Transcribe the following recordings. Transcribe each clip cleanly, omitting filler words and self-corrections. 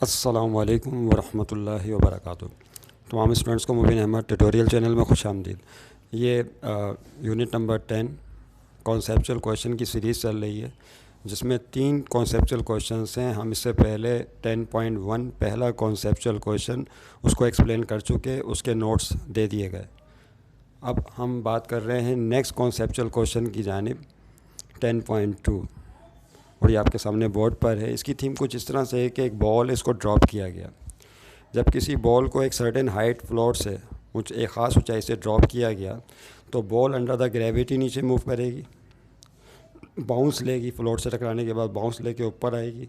अस्सलामुअलैकुम वरहमतुल्लाहि वबरकातुहू। तमाम स्टूडेंट्स को मुबीन अहमद ट्यूटोरियल चैनल में खुश आमदीद। ये यूनिट नंबर 10 कॉन्सेप्चुअल क्वेश्चन की सीरीज़ चल रही है, जिसमें 3 कॉन्सेप्चुअल क्वेश्चंस हैं। हम इससे पहले 10.1 पहला कॉन्सेप्चुअल क्वेश्चन उसको एक्सप्लेन कर चुके, उसके नोट्स दे दिए गए। अब हम बात कर रहे हैं नेक्स्ट कॉन्सेप्चुअल क्वेश्चन की जानिब 10.2, और ये आपके सामने बोर्ड पर है। इसकी थीम कुछ इस तरह से है कि एक बॉल, इसको ड्रॉप किया गया। जब किसी बॉल को एक सर्टेन हाइट फ्लोर से एक ख़ास ऊंचाई से ड्रॉप किया गया, तो बॉल अंडर द ग्रेविटी नीचे मूव करेगी, बाउंस लेगी, फ्लोर से टकराने के बाद बाउंस लेके ऊपर आएगी,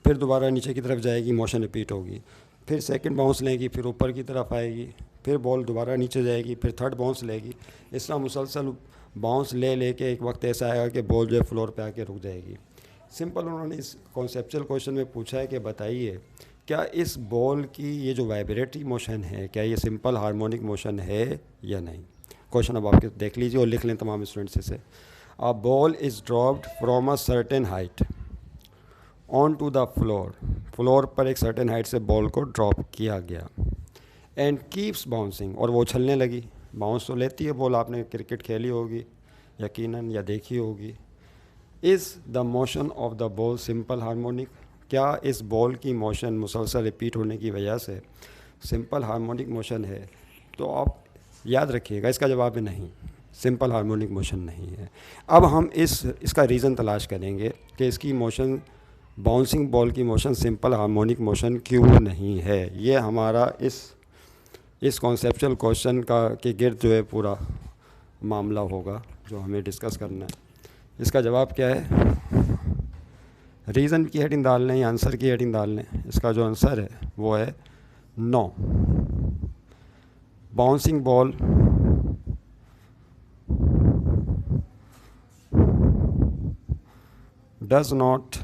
फिर दोबारा नीचे की तरफ जाएगी, मोशन रिपीट होगी, फिर सेकंड बाउंस लेगी, फिर ऊपर की तरफ आएगी, फिर बॉल दोबारा नीचे जाएगी, फिर थर्ड बाउंस लेगी। इस तरह मुसलसल बाउंस ले के एक वक्त ऐसा आएगा कि बॉल जो है फ्लोर पे आके रुक जाएगी। सिंपल उन्होंने इस कॉन्सेप्चुअल क्वेश्चन में पूछा है कि बताइए क्या इस बॉल की ये जो वाइब्रेटरी मोशन है, क्या ये सिंपल हार्मोनिक मोशन है या नहीं। क्वेश्चन अब आपके देख लीजिए और लिख लें तमाम स्टूडेंट्स इसे। A ball is dropped from a certain height on to the floor. Floor पर एक सर्टेन हाइट से बॉल को ड्रॉप किया गया। एंड कीप्स बाउंसिंग, और वो उछलने लगी। बाउंस तो लेती है बॉल, आपने क्रिकेट खेली होगी यकीनन या देखी होगी। Is the motion of the ball simple harmonic, क्या इस बॉल की मोशन मुसलसल रिपीट होने की वजह से सिंपल हार्मोनिक मोशन है। तो आप याद रखिएगा, इसका जवाब है नहीं, सिंपल हार्मोनिक मोशन नहीं है। अब हम इसका रीज़न तलाश करेंगे कि इसकी मोशन, बाउंसिंग बॉल की मोशन सिंपल हार्मोनिक मोशन क्यों नहीं है। ये हमारा इस कॉन्सेप्चुअल क्वेश्चन के गिर्द जो है पूरा मामला होगा जो हमें डिस्कस करना है। इसका जवाब क्या है, रीज़न की हेडिंग डाल लें या आंसर की हेडिंग डाल लें। इसका जो आंसर है वो है no. Bouncing ball does not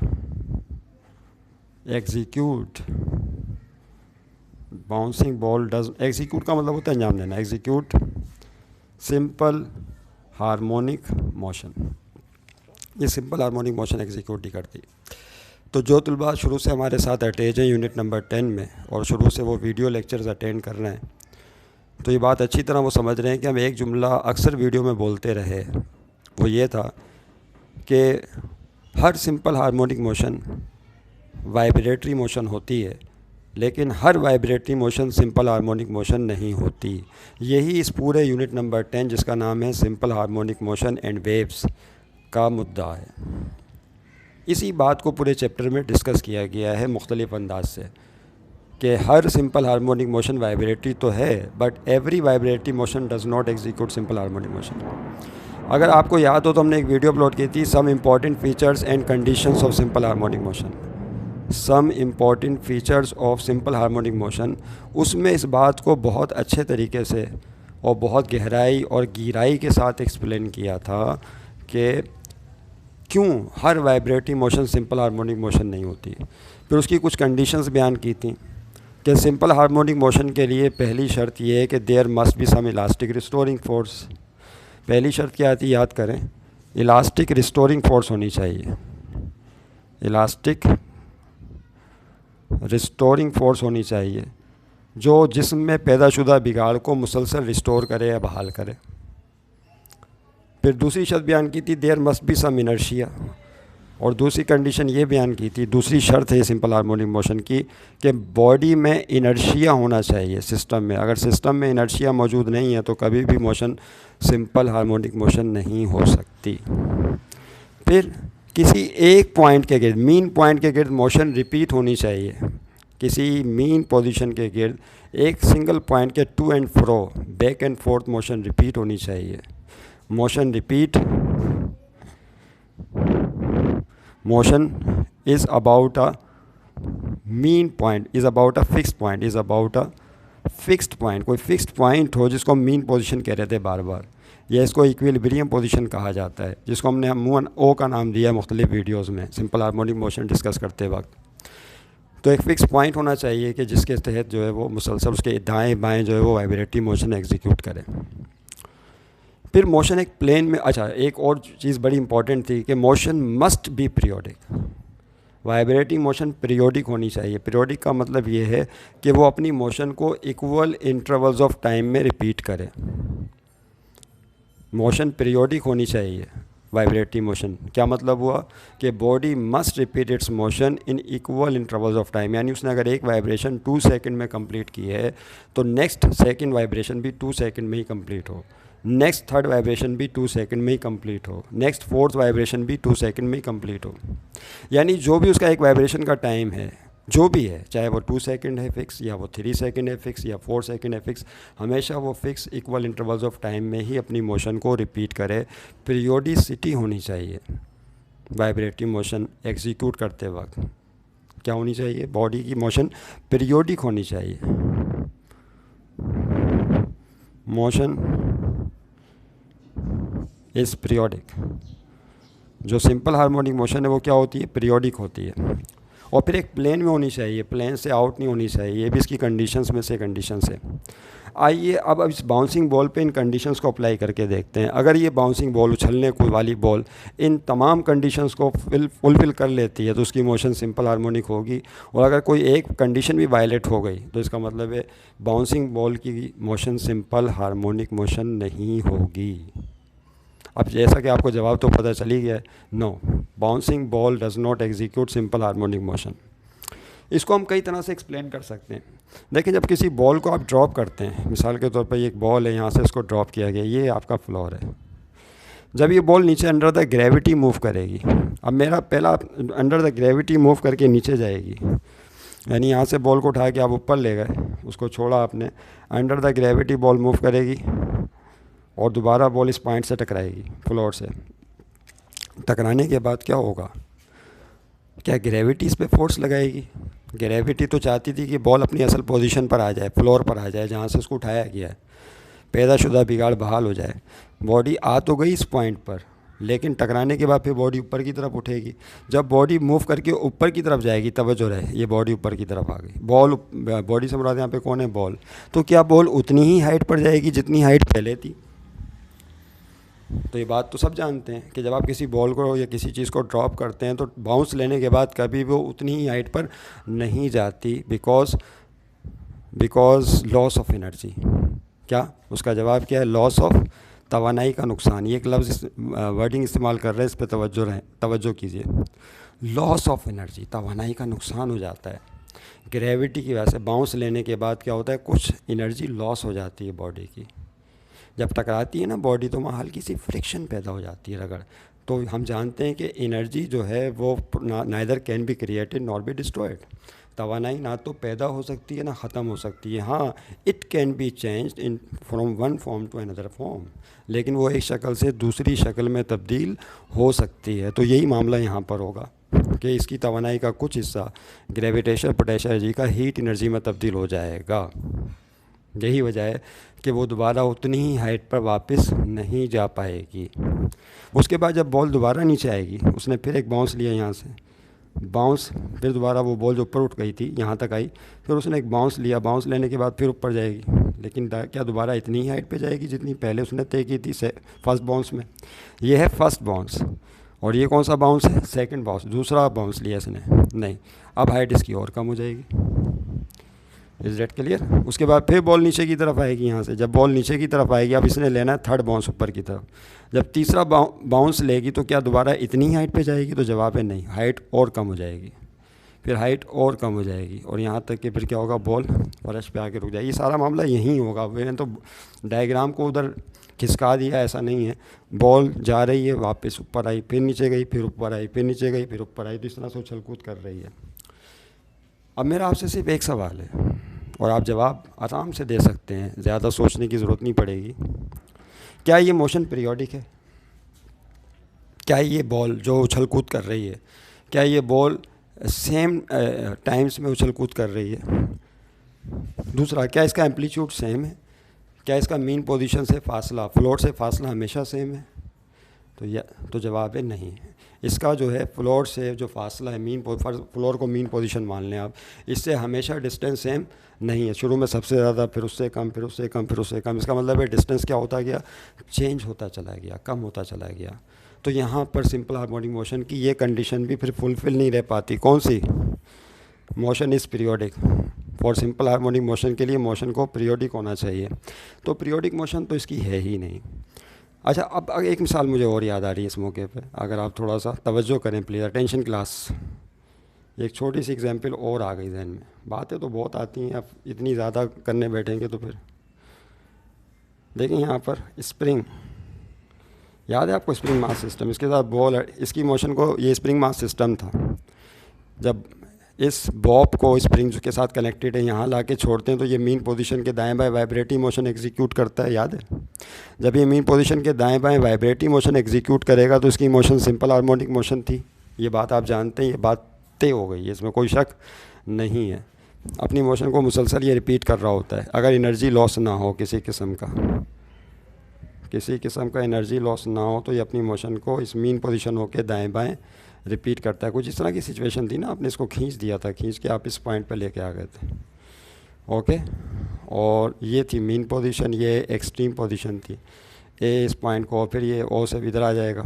execute, bouncing ball does, execute का मतलब होता है अंजाम देना, एग्जीक्यूट सिंपल हार्मोनिक मोशन। ये सिंपल हार्मोनिक मोशन एग्जीक्यूट नहीं करती। तो जो तलबा शुरू से हमारे साथ अटैच हैं यूनिट नंबर 10 में और शुरू से वो वीडियो लेक्चर्स अटेंड कर रहे हैं, तो ये बात अच्छी तरह वो समझ रहे हैं कि हम एक जुमला अक्सर वीडियो में बोलते रहे, वो ये था कि हर simple harmonic motion vibratory motion होती है, लेकिन हर vibratory motion simple harmonic motion नहीं होती। यही इस पूरे यूनिट नंबर 10 जिसका नाम है simple harmonic motion and waves का मुद्दा है। इसी बात को पूरे चैप्टर में डिस्कस किया गया है मुख्तलिफ अंदाज से कि हर सिंपल हार्मोनिक मोशन वाइब्रेटरी तो है, but every vibratory motion does not execute simple harmonic motion. अगर आपको याद हो तो हमने एक वीडियो अपलोड की थी, some important features and conditions of simple harmonic motion, some important features of simple harmonic motion. उसमें इस बात को बहुत अच्छे तरीके से और बहुत गहराई और गहराई के साथ एक्सप्लेन किया था कि क्यों हर vibratory motion simple harmonic motion नहीं होती। फिर उसकी कुछ कंडीशंस बयान की थी कि सिंपल हार्मोनिक मोशन के लिए पहली शर्त यह है कि there must be some elastic restoring force. पहली शर्त क्या आती है, याद करें, इलास्टिक रिस्टोरिंग फोर्स होनी चाहिए। इलास्टिक रिस्टोरिंग फोर्स होनी चाहिए जो जिस्म में पैदाशुदा बिगाड़ को मुसलसल रिस्टोर करे या बहाल करे। फिर दूसरी शर्त बयान की थी, there must be some inertia, और दूसरी कंडीशन ये बयान की थी, दूसरी शर्त है सिंपल हार्मोनिक मोशन की, कि बॉडी में इनर्शिया होना चाहिए सिस्टम में। अगर सिस्टम में इनर्शिया मौजूद नहीं है तो कभी भी मोशन सिंपल हार्मोनिक मोशन नहीं हो सकती। फिर किसी एक पॉइंट के गिर्द, मीन पॉइंट के गिर्द मोशन रिपीट होनी चाहिए। किसी मीन पोजीशन के गिर्द एक सिंगल पॉइंट के to and fro, back and forth motion repeat होनी चाहिए। Motion repeat, motion is about a mean point, is about a fixed point, is about a fixed point. कोई फिक्स्ड पॉइंट हो जिसको mean position कह रहे थे बार बार, या इसको इक्विलिब्रियम पोजीशन कहा जाता है, जिसको हमने अमूमन ओ का नाम दिया है मुख्तलिफ वीडियोज़ में सिंपल हार्मोनिक मोशन डिस्कस करते वक्त। तो एक फ़िक्स पॉइंट होना चाहिए कि जिसके तहत जो है वो मुसलसल उसके दाएं बाएं जो है वो वाइब्रेटरी मोशन एग्जीक्यूट करे। फिर मोशन एक प्लेन में, अच्छा एक और चीज़ बड़ी इंपॉर्टेंट थी कि motion must be periodic. Vibrating motion periodic होनी चाहिए। पीरियोडिक का मतलब ये है कि वो अपनी मोशन को इक्वल इंटरवल्स ऑफ टाइम में रिपीट करे। मोशन पीरियोडिक होनी चाहिए। वाइब्रेटिंग मोशन क्या मतलब हुआ कि body must repeat it's motion in equal intervals of time, यानी उसने अगर एक वाइब्रेशन 2 सेकंड में कंप्लीट की है तो नेक्स्ट सेकंड वाइब्रेशन भी 2 सेकंड में ही कंप्लीट हो, नेक्स्ट थर्ड वाइब्रेशन भी 2 सेकंड में ही कंप्लीट हो, नेक्स्ट फोर्थ वाइब्रेशन भी 2 सेकंड में ही कंप्लीट हो। यानी जो भी उसका एक वाइब्रेशन का टाइम है, जो भी है, चाहे वो 2 सेकंड है फिक्स, या वो 3 सेकंड है फिक्स, या 4 सेकंड है फिक्स, हमेशा वो fix equal intervals of time में ही अपनी मोशन को रिपीट करे। पीरियोडिसिटी होनी चाहिए वाइब्रेटिंग मोशन एग्जीक्यूट करते वक्त। क्या होनी चाहिए? बॉडी की मोशन पीरियोडिक होनी चाहिए। Motion is periodic. जो सिंपल हार्मोनिक मोशन है वो क्या होती है? पीरियोडिक होती है। और फिर एक प्लेन में होनी चाहिए, प्लेन से आउट नहीं होनी चाहिए। ये भी इसकी कंडीशंस में से कंडीशंस है। आइए अब इस बाउंसिंग बॉल पे इन कंडीशंस को अप्लाई करके देखते हैं। अगर ये बाउंसिंग बॉल, उछलने वाली बॉल, इन तमाम कंडीशंस को फुलफिल कर लेती है तो उसकी मोशन सिंपल हार्मोनिक होगी। और अगर कोई एक कंडीशन भी वायलेट हो गई तो इसका मतलब है बाउंसिंग बॉल की मोशन सिंपल हार्मोनिक मोशन नहीं होगी। अब जैसा कि आपको जवाब तो पता चली गया है, no, bouncing ball does not execute simple harmonic motion. इसको हम कई तरह से एक्सप्लेन कर सकते हैं। देखिए, जब किसी बॉल को आप ड्रॉप करते हैं, मिसाल के तौर पर ये एक बॉल है, यहाँ से इसको ड्रॉप किया गया, ये आपका फ्लोर है। जब ये बॉल नीचे अंडर द ग्रेविटी मूव करेगी, अब मेरा पहला अंडर द ग्रेविटी मूव करके नीचे जाएगी, यानी यहाँ से बॉल को उठा के आप ऊपर ले गए, उसको छोड़ा आपने, under the gravity ball move करेगी और दोबारा बॉल इस पॉइंट से टकराएगी, फ्लोर से। टकराने के बाद क्या होगा? क्या ग्रेविटी इस पे फोर्स लगाएगी? ग्रेविटी तो चाहती थी कि बॉल अपनी असल पोजीशन पर आ जाए, फ्लोर पर आ जाए, जहाँ से उसको उठाया गया है, पैदाशुदा बिगाड़ बहाल हो जाए। बॉडी आ तो गई इस पॉइंट पर, लेकिन टकराने के बाद फिर बॉडी ऊपर की तरफ उठेगी। जब बॉडी मूव करके ऊपर की तरफ जाएगी, तवज्जो रहे, ये बॉडी ऊपर की तरफ आ गई, बॉल, बॉडी से मुराद यहाँ पे कौन है? बॉल। तो क्या बॉल उतनी ही हाइट पर जाएगी जितनी हाइट पहले थी? तो ये बात तो सब जानते हैं कि जब आप किसी बॉल को या किसी चीज़ को ड्रॉप करते हैं तो बाउंस लेने के बाद कभी वो उतनी ही हाइट पर नहीं जाती, बिकॉज लॉस ऑफ एनर्जी। क्या उसका जवाब क्या है? लॉस ऑफ, तवानाई का नुकसान। ये एक लफ्ज़ वर्डिंग इस्तेमाल कर रहे हैं, इस पर तवज्जो कीजिए। लॉस ऑफ एनर्जी, तवानाई का नुकसान हो जाता है ग्रेविटी की वजह से। बाउंस लेने के बाद क्या होता है? कुछ एनर्जी लॉस हो जाती है बॉडी की। जब टकराती है ना बॉडी तो वहाँ हल्की सी फ्रिक्शन पैदा हो जाती है, रगड़। तो हम जानते हैं कि एनर्जी जो है वो neither can be created nor be destroyed. तवानाई ना तो पैदा हो सकती है ना ख़त्म हो सकती है। हाँ, it can be changed in from one form to another form, लेकिन वो एक शक्ल से दूसरी शक्ल में तब्दील हो सकती है। तो यही मामला यहाँ पर होगा कि इसकी तवानाई का कुछ हिस्सा ग्रेविटेशनल पोटेंशियल एनर्जी का हीट एनर्जी में तब्दील हो जाएगा। यही वजह है कि वो दोबारा उतनी ही हाइट पर वापस नहीं जा पाएगी। उसके बाद जब बॉल दोबारा नीचे आएगी, उसने फिर एक बाउंस लिया यहाँ से, बाउंस, फिर दोबारा वो बॉल जो ऊपर उठ गई थी यहाँ तक आई, फिर उसने एक बाउंस लिया, बाउंस लेने के बाद फिर ऊपर जाएगी, लेकिन क्या दोबारा इतनी ही हाइट पे जाएगी जितनी पहले उसने तय की थी फर्स्ट बाउंस में? ये है फर्स्ट बाउंस। और ये कौन सा बाउंस है? Second bounce. दूसरा बाउंस लिया इसने, नहीं, अब हाइट इसकी और कम हो जाएगी। Is that clear? उसके बाद फिर बॉल नीचे की तरफ आएगी यहाँ से। जब बॉल नीचे की तरफ आएगी, अब इसने लेना है थर्ड बाउंस ऊपर की तरफ। जब तीसरा बाउंस लेगी तो क्या दोबारा इतनी हाइट पे जाएगी? तो जवाब है नहीं, हाइट और कम हो जाएगी, फिर हाइट और कम हो जाएगी, और यहाँ तक कि फिर क्या होगा? बॉल फर्श पे आके रुक जाएगी। ये सारा मामला यहीं होगा। मैंने तो डायग्राम को उधर खिसका दिया, ऐसा नहीं है। बॉल जा रही है, वापस ऊपर आई, फिर नीचे गई, फिर ऊपर आई, फिर नीचे गई, फिर ऊपर आई, तो इस तरह से उछल कूद कर रही है। अब मेरा आपसे सिर्फ एक सवाल है और आप जवाब आराम से दे सकते हैं, ज़्यादा सोचने की ज़रूरत नहीं पड़ेगी। क्या ये मोशन पीरियोडिक है? क्या ये बॉल जो उछल कूद कर रही है, क्या ये बॉल सेम टाइम्स में उछल कूद कर रही है? दूसरा, क्या इसका एम्पलीट्यूड सेम है? क्या इसका मीन पोजीशन से फासला, फ्लोर से फासला हमेशा सेम है? तो जवाब है नहीं। इसका जो है फ्लोर से जो फासला है, फ्लोर को मीन पोजीशन मान लें आप, इससे हमेशा डिस्टेंस सेम नहीं है। शुरू में सबसे ज़्यादा, फिर उससे कम, फिर उससे कम, फिर उससे कम। इसका मतलब है डिस्टेंस क्या होता गया? चेंज होता चला गया, कम होता चला गया। तो यहाँ पर सिंपल हार्मोनिक मोशन की ये कंडीशन भी फिर फुलफ़िल नहीं रह पाती। कौन सी? Motion is periodic. For simple harmonic motion के लिए मोशन को पीरियोडिक होना चाहिए, तो पीरियोडिक मोशन तो इसकी है ही नहीं। अच्छा, अब एक मिसाल मुझे और याद आ रही है इस मौके पे, अगर आप थोड़ा सा तवज्जो करें प्लीज़, अटेंशन क्लास। एक छोटी सी एग्जांपल और आ गई जहन में, बातें तो बहुत आती हैं, आप इतनी ज़्यादा करने बैठेंगे तो फिर देखिए यहाँ पर स्प्रिंग, याद है आपको स्प्रिंग मास सिस्टम, इसके साथ बॉल, इसकी मोशन को, ये स्प्रिंग मास सिस्टम था। जब इस बॉब को स्प्रिंग के साथ कनेक्टेड है यहाँ ला के छोड़ते हैं तो ये मीन पोजीशन के दाएं बाएं वाइब्रेटिंग मोशन एग्जीक्यूट करता है, याद है? जब ये मीन पोजीशन के दाएं बाएं वाइब्रेटिंग मोशन एग्जीक्यूट करेगा तो इसकी मोशन सिंपल हार्मोनिक मोशन थी। ये बात आप जानते हैं, ये बातें हो गई है, इसमें कोई शक नहीं है। अपनी मोशन को मुसलसल ये रिपीट कर रहा होता है। अगर एनर्जी लॉस ना हो किसी किस्म का एनर्जी लॉस ना हो तो ये अपनी मोशन को इस मीन पोजीशन होकर दाएं बाएं रिपीट करता है। कुछ इस तरह की सिचुएशन थी ना, आपने इसको खींच दिया था, खींच के आप इस पॉइंट पर लेके आ गए थे। ओके, और ये थी मीन पोजीशन, ये एक्सट्रीम पोजीशन थी। ए इस पॉइंट को, फिर ये ओ से इधर आ जाएगा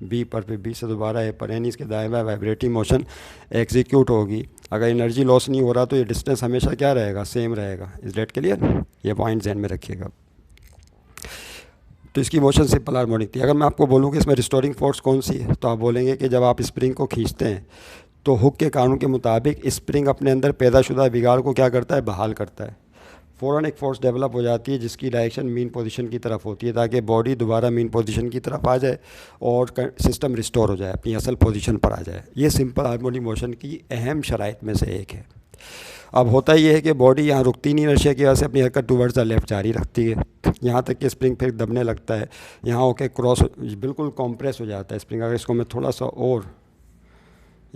बी पर, फिर बी से दोबारा ए पर, यानी इसके दाएं बाएं वाइब्रेटिंग मोशन एग्जीक्यूट होगी। अगर एनर्जी लॉस नहीं हो रहा तो ये डिस्टेंस हमेशा क्या रहेगा? सेम रहेगा। Is that clear? ये पॉइंट ध्यान में रखिएगा। तो इसकी मोशन सिंपल हार्मोनिक थी। अगर मैं आपको बोलूँ कि इसमें रिस्टोरिंग फोर्स कौन सी है, तो आप बोलेंगे कि जब आप स्प्रिंग को खींचते हैं तो हुक के कानून के मुताबिक स्प्रिंग अपने अंदर पैदाशुदा बिगाड़ को क्या करता है? बहाल करता है। फ़ौरन एक फ़ोर्स डेवलप हो जाती है जिसकी डायरेक्शन मीन पोजीशन की तरफ होती है, ताकि बॉडी दोबारा मीन पोजीशन की तरफ आ जाए और सिस्टम रिस्टोर हो जाए, अपनी असल पोजीशन पर आ जाए। ये सिंपल हार्मोनिक मोशन की अहम शराइत में से एक है। अब होता ये है कि बॉडी यहाँ रुकती नहीं, इनर्शिया की वजह से अपनी हरकत टूवर्ड्स द लेफ्ट जारी रखती है, यहाँ तक कि स्प्रिंग फिर दबने लगता है, यहाँ होके क्रॉस बिल्कुल कॉम्प्रेस हो जाता है स्प्रिंग। अगर इसको मैं थोड़ा सा और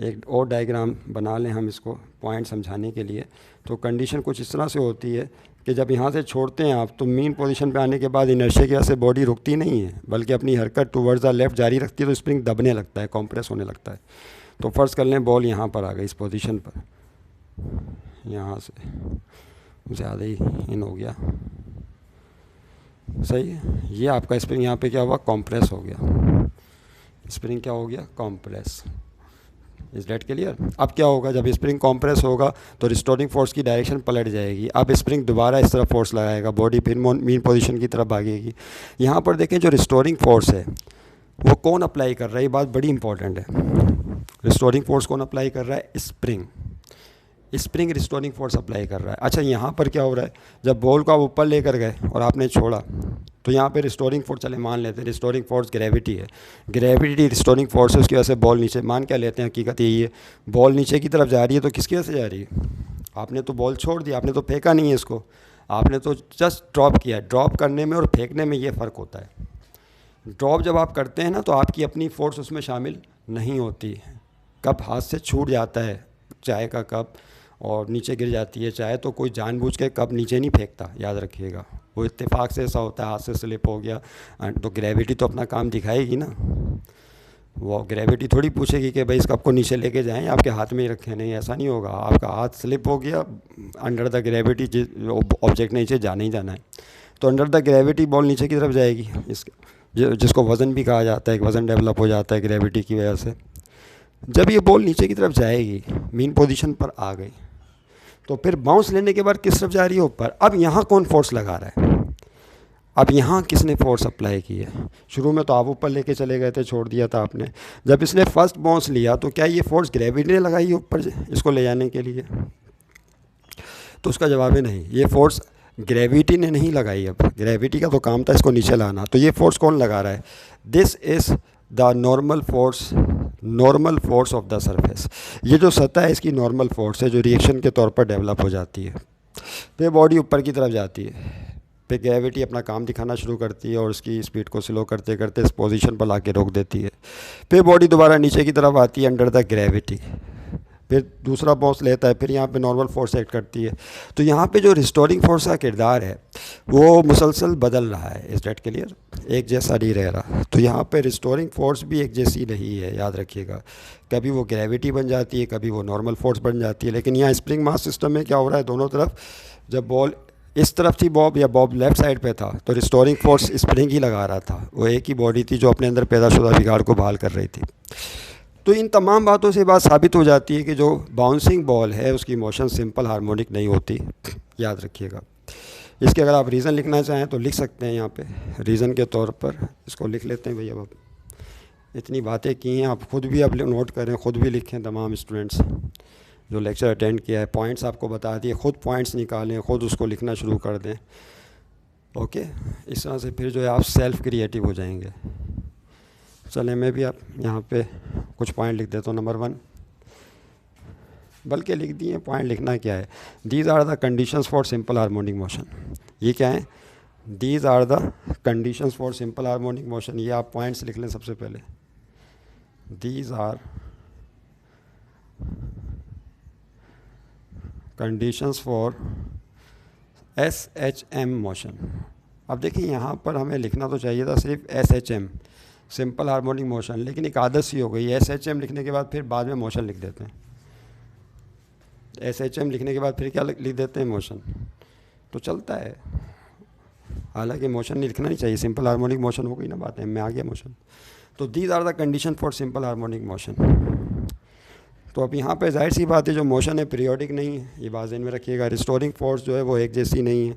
एक और डायग्राम बना लें हम इसको पॉइंट समझाने के लिए, तो कंडीशन कुछ इस तरह से होती है कि जब यहाँ से छोड़ते हैं आप तो मीन पोजीशन पे आने के बाद इनर्शिया की वजह से बॉडी रुकती नहीं है, बल्कि अपनी हरकत टूवर्ड्स द लेफ्ट जारी रखती है, तो स्प्रिंग दबने लगता है, कॉम्प्रेस होने लगता है। तो फ़र्ज़ कर लें बॉल यहाँ पर आ गई इस पोजीशन पर, यहाँ से ज़्यादा ही इन हो गया, सही है। ये आपका स्प्रिंग यहाँ पे क्या हुआ? कॉम्प्रेस हो गया। स्प्रिंग क्या हो गया? कॉम्प्रेस। Is that clear? अब क्या होगा? जब स्प्रिंग कॉम्प्रेस होगा तो रिस्टोरिंग फोर्स की डायरेक्शन पलट जाएगी। अब स्प्रिंग दोबारा इस तरफ फोर्स लगाएगा, बॉडी फिर मीन पोजीशन की तरफ भागेगी। यहाँ पर देखें जो रिस्टोरिंग फोर्स है वो कौन अप्लाई कर रहा है? ये बात बड़ी इंपॉर्टेंट है। रिस्टोरिंग फोर्स कौन अप्लाई कर रहा है? Spring. Spring restoring force apply कर रहा है। अच्छा, यहाँ पर क्या हो रहा है? जब बॉल को आप ऊपर लेकर गए और आपने छोड़ा तो यहाँ पे रिस्टोरिंग फोर्स, चले मान लेते हैं रिस्टोरिंग फोर्स ग्रेविटी है, ग्रेविटी रिस्टोरिंग फोर्स है, उसकी वजह से बॉल नीचे, मान क्या लेते हैं, हकीकत यही है, बॉल नीचे की तरफ जा रही है। तो किसकी वजह से जा रही है? आपने तो बॉल छोड़ दिया, आपने तो फेंका नहीं है इसको, आपने तो जस्ट ड्रॉप किया है। ड्रॉप करने में और फेंकने में ये फ़र्क होता है। ड्रॉप जब आप करते हैं ना तो आपकी अपनी फ़ोर्स उसमें शामिल नहीं होती। कप हाथ से छूट जाता है, चाय का कप, और नीचे गिर जाती है चाय, तो कोई जानबूझ के कप नीचे नहीं फेंकता, याद रखिएगा। वो इत्तेफाक से ऐसा होता है, हाथ से स्लिप हो गया, तो ग्रेविटी तो अपना काम दिखाएगी ना। वो ग्रेविटी थोड़ी पूछेगी कि भाई इस कप को नीचे लेके जाएं, आपके हाथ में ही रखें, नहीं, ऐसा नहीं होगा। आपका हाथ स्लिप हो गया, अंडर द ग्रेविटी ऑब्जेक्ट नीचे जाना ही जाना है, तो अंडर द ग्रेविटी बॉल नीचे की तरफ जाएगी। जिसको वज़न भी कहा जाता है, एक वज़न डेवलप हो जाता है ग्रेविटी की वजह से। जब ये बॉल नीचे की तरफ जाएगी, मीन पोजीशन पर आ गई, तो फिर बाउंस लेने के बाद किस तरफ जा रही है? ऊपर। अब यहाँ कौन फोर्स लगा रहा है? अब यहाँ किसने फोर्स अप्लाई की है? शुरू में तो आप ऊपर लेके चले गए थे, छोड़ दिया था आपने। जब इसने फर्स्ट बाउंस लिया तो क्या ये फोर्स ग्रेविटी ने लगाई है ऊपर इसको ले जाने के लिए? तो उसका जवाब है नहीं, ये फोर्स ग्रेविटी ने नहीं लगाई। अब ग्रेविटी का तो काम था इसको नीचे लाना, तो ये फोर्स कौन लगा रहा है? This is the normal force of the surface. ये जो सतह है इसकी नॉर्मल फोर्स है, जो रिएक्शन के तौर पर डेवलप हो जाती है। फिर बॉडी ऊपर की तरफ जाती है, फिर ग्रेविटी अपना काम दिखाना शुरू करती है और उसकी स्पीड को स्लो करते करते इस पोजीशन पर लाके रोक देती है। फिर बॉडी दोबारा नीचे की तरफ आती है अंडर द ग्रेविटी, फिर दूसरा बाउंस लेता है, फिर यहाँ पे नॉर्मल फोर्स एक्ट करती है। तो यहाँ पे जो रिस्टोरिंग फोर्स का किरदार है वो मुसलसल बदल रहा है। इस डेट क्लियर? एक जैसा नहीं रह रहा। तो यहाँ पे रिस्टोरिंग फोर्स भी एक जैसी नहीं है, याद रखिएगा। कभी वो ग्रेविटी बन जाती है, कभी वो नॉर्मल फोर्स बन जाती है। लेकिन यहाँ स्प्रिंग मास सिस्टम में क्या हो रहा है? दोनों तरफ जब बॉल इस तरफ थी बॉब या बॉब लेफ़्ट साइड पे था, तो रिस्टोरिंग फोर्स स्प्रिंग ही लगा रहा था, वो एक ही बॉडी थी जो अपने अंदर पैदाशुदा बिगाड़ को बहाल कर रही थी। तो इन तमाम बातों से बात साबित हो जाती है कि जो बाउंसिंग बॉल है उसकी मोशन सिंपल हार्मोनिक नहीं होती, याद रखिएगा। इसके अगर आप रीज़न लिखना चाहें तो लिख सकते हैं यहाँ पे रीज़न के तौर पर, इसको लिख लेते हैं भैया। अब इतनी बातें की हैं, आप खुद भी अब नोट करें, ख़ुद भी लिखें, तमाम स्टूडेंट्स जो लेक्चर अटेंड किया है, पॉइंट्स आपको बता दिए, ख़ुद पॉइंट्स निकालें, ख़ुद उसको लिखना शुरू कर दें। ओके, इस तरह से फिर जो है आप सेल्फ क्रिएटिव हो जाएंगे। चलें, मैं भी आप यहाँ पे कुछ पॉइंट लिख देता हूँ। नंबर 1, बल्कि लिख दिए, पॉइंट लिखना क्या है, these are the conditions for simple harmonic motion. ये क्या है, these are the conditions for simple harmonic motion. ये आप पॉइंट्स लिख लें सबसे पहले, these are conditions for SHM motion. अब देखिए यहाँ पर हमें लिखना तो चाहिए था सिर्फ SHM, सिंपल हार्मोनिक मोशन, लेकिन एक आदत सी हो गई, SHM लिखने के बाद फिर बाद में मोशन लिख देते हैं। SHM लिखने के बाद फिर क्या लिख देते हैं, मोशन, तो चलता है। हालांकि मोशन नहीं लिखना नहीं चाहिए, सिंपल हार्मोनिक मोशन हो गई ना बात है, में आ गया मोशन। तो these are the condition for simple harmonic motion. तो अब यहाँ पे जाहिर सी बात है, जो मोशन है पीरियोडिक नहीं है, ये बात ज़हन में रखिएगा। रिस्टोरिंग फोर्स जो है वो एक जैसी नहीं है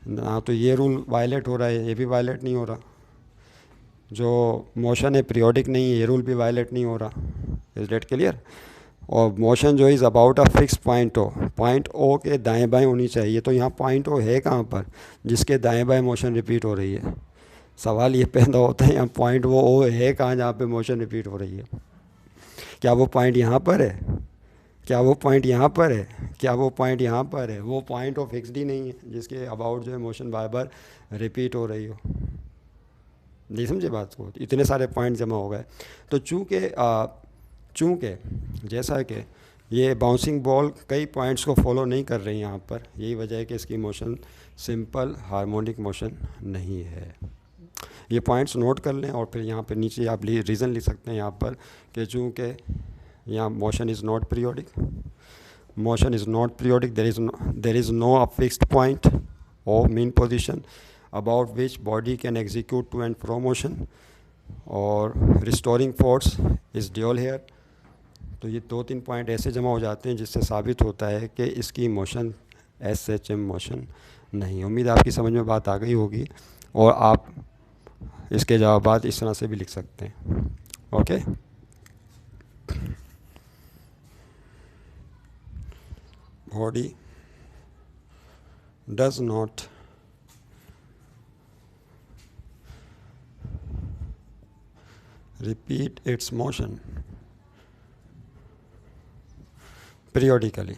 ना, तो ये रूल वायलेट हो रहा है, ये भी वायलेट नहीं हो रहा। जो मोशन है पीरियोडिक नहीं है, ये रूल भी वायलेट नहीं हो रहा। Is that clear. और मोशन जो is about a fix point O के दाएं बाएं होनी चाहिए। तो यहाँ पॉइंट ओ है कहाँ पर, जिसके दाएं बाएं मोशन रिपीट हो रही है। सवाल ये पैदा होता है, यहाँ पॉइंट वो ओ है कहाँ जहाँ पे मोशन रिपीट हो रही है। क्या वो पॉइंट यहाँ पर है, क्या वो पॉइंट यहाँ पर है, क्या वो पॉइंट यहाँ पर है। वो पॉइंट ओ फिक्सड ही नहीं है जिसके अबाउट जो है मोशन बार बार रिपीट हो रही हो। नहीं समझे बात को, इतने सारे पॉइंट जमा हो गए। तो चूँकि जैसा कि ये बाउंसिंग बॉल कई पॉइंट्स को फॉलो नहीं कर रही यहाँ पर, यही वजह है कि इसकी मोशन सिंपल हार्मोनिक मोशन नहीं है। ये पॉइंट्स नोट कर लें और फिर यहाँ पर नीचे आप रीज़न लिख सकते हैं यहाँ पर कि चूँकि यहाँ motion is not periodic, motion is not periodic, there is no a fixed point और mean position about which body can execute to and fro motion, और restoring force is dual here. तो ये 2-3 पॉइंट ऐसे जमा हो जाते हैं जिससे साबित होता है कि इसकी मोशन SHM मोशन नहीं। उम्मीद आपकी समझ में बात आ गई होगी, और आप इसके जवाब इस तरह से भी लिख सकते हैं। Okay, body does not repeat its motion periodically।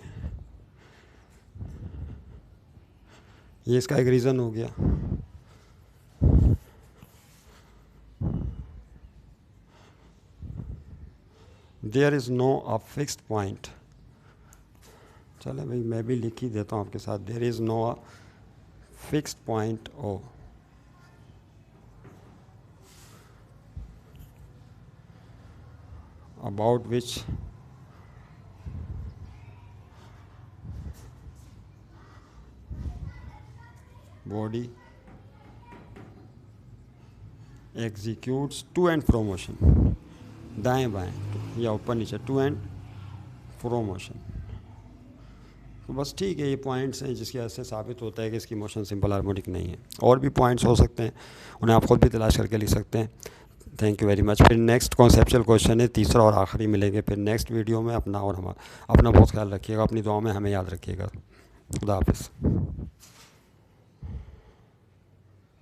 ये इसका एक रीज़न हो गया। There is no a fixed point. चले भाई, मैं भी लिख ही देता हूँ आपके साथ, there is no a fixed point O about which body executes to and fro motion, दाएं बाएं या ऊपर नीचे, टू एंड फ्रो मोशन। तो बस ठीक है, ये पॉइंट्स हैं जिसकी वजह से साबित होता है कि इसकी मोशन सिंपल हार्मोनिक नहीं है। और भी पॉइंट्स हो सकते हैं, उन्हें आप खुद भी तलाश करके लिख सकते हैं। Thank you very much. फिर नेक्स्ट कॉन्सेप्चुअल क्वेश्चन है, तीसरा और आखिरी मिलेंगे फिर नेक्स्ट वीडियो में। अपना और अपना बहुत ख्याल रखिएगा, अपनी दुआओं में हमें याद रखिएगा। खुदा हाफिज़।